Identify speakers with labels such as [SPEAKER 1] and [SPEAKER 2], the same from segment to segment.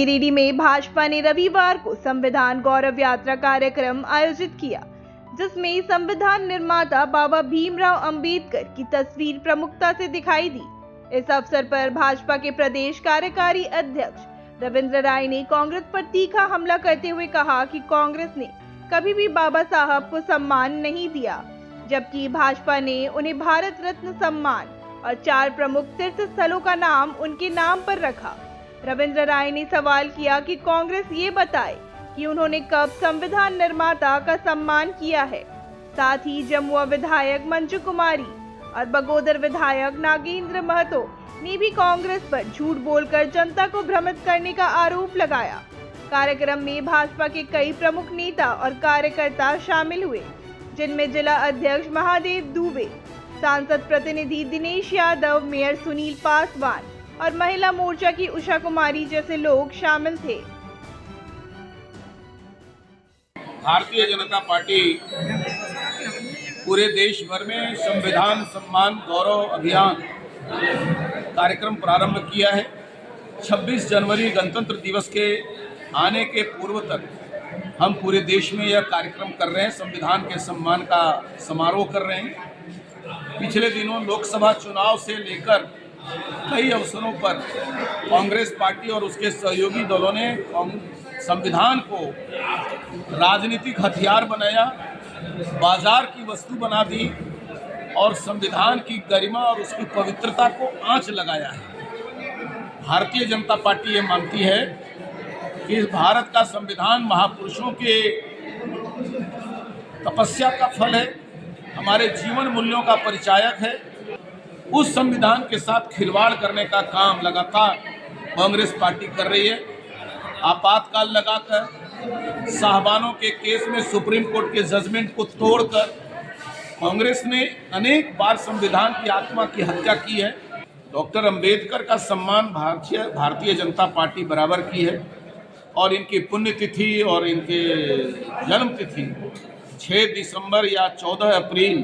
[SPEAKER 1] गिरिडीह में भाजपा ने रविवार को संविधान गौरव यात्रा कार्यक्रम आयोजित किया, जिसमें संविधान निर्माता बाबा भीमराव अंबेडकर की तस्वीर प्रमुखता से दिखाई दी। इस अवसर पर भाजपा के प्रदेश कार्यकारी अध्यक्ष रविंद्र राय ने कांग्रेस पर तीखा हमला करते हुए कहा कि कांग्रेस ने कभी भी बाबा साहब को सम्मान नहीं दिया, जबकि भाजपा ने उन्हें भारत रत्न सम्मान और 4 प्रमुख तीर्थ स्थलों का नाम उनके नाम पर रखा। रविंद्र राय ने सवाल किया कि कांग्रेस ये बताए कि उन्होंने कब संविधान निर्माता का सम्मान किया है। साथ ही जमुआ विधायक मंजू कुमारी और बगोदर विधायक नागेंद्र महतो ने भी कांग्रेस पर झूठ बोलकर जनता को भ्रमित करने का आरोप लगाया। कार्यक्रम में भाजपा के कई प्रमुख नेता और कार्यकर्ता शामिल हुए, जिनमें जिला अध्यक्ष महादेव दुबे, सांसद प्रतिनिधि दिनेश यादव, मेयर सुनील पासवान और महिला मोर्चा की उषा कुमारी जैसे लोग शामिल थे।
[SPEAKER 2] भारतीय जनता पार्टी पूरे देश भर में संविधान सम्मान गौरव अभियान कार्यक्रम प्रारंभ किया है। 26 जनवरी गणतंत्र दिवस के आने के पूर्व तक हम पूरे देश में यह कार्यक्रम कर रहे हैं, संविधान के सम्मान का समारोह कर रहे हैं। पिछले दिनों लोकसभा चुनाव से लेकर कई अवसरों पर कांग्रेस पार्टी और उसके सहयोगी दलों ने संविधान को राजनीतिक हथियार बनाया, बाजार की वस्तु बना दी और संविधान की गरिमा और उसकी पवित्रता को आंच लगाया है। भारतीय जनता पार्टी ये मानती है कि भारत का संविधान महापुरुषों के तपस्या का फल है, हमारे जीवन मूल्यों का परिचायक है। उस संविधान के साथ खिलवाड़ करने का काम लगातार कांग्रेस पार्टी कर रही है। आपातकाल लगाकर, साहबानों के केस में सुप्रीम कोर्ट के जजमेंट को तोड़कर कांग्रेस ने अनेक बार संविधान की आत्मा की हत्या की है। डॉक्टर अंबेडकर का सम्मान भारतीय जनता पार्टी बराबर की है और इनकी पुण्यतिथि और इनके जन्म तिथि 6 दिसंबर या 14 अप्रैल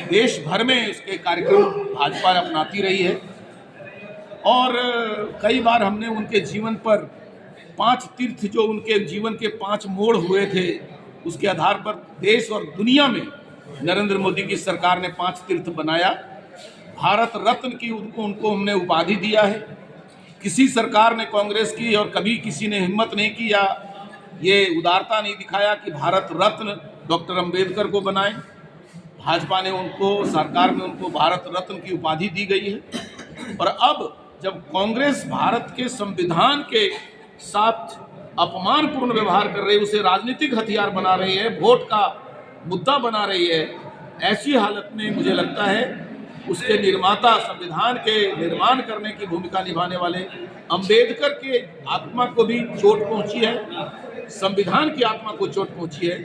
[SPEAKER 2] देश भर में इसके कार्यक्रम भाजपा अपनाती रही है। और कई बार हमने उनके जीवन पर 5 तीर्थ, जो उनके जीवन के 5 मोड़ हुए थे, उसके आधार पर देश और दुनिया में नरेंद्र मोदी की सरकार ने 5 तीर्थ बनाया। भारत रत्न की उनको हमने उपाधि दिया है। किसी सरकार ने कांग्रेस की और कभी किसी ने हिम्मत नहीं की या ये उदारता नहीं दिखाया कि भारत रत्न डॉक्टर अंबेडकर को बनाएं। भाजपा ने उनको, सरकार में उनको भारत रत्न की उपाधि दी गई है। और अब जब कांग्रेस भारत के संविधान के साथ अपमानपूर्ण व्यवहार कर रही है, उसे राजनीतिक हथियार बना रही है, वोट का मुद्दा बना रही है, ऐसी हालत में मुझे लगता है उसके निर्माता, संविधान के निर्माण करने की भूमिका निभाने वाले अंबेडकर के आत्मा को भी चोट पहुंची है, संविधान की आत्मा को चोट पहुंची है।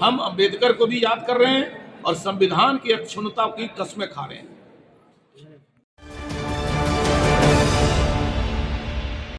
[SPEAKER 2] हम अंबेडकर को भी याद कर रहे हैं और संविधान की अक्षुण्णता की कस्में खा रहे हैं।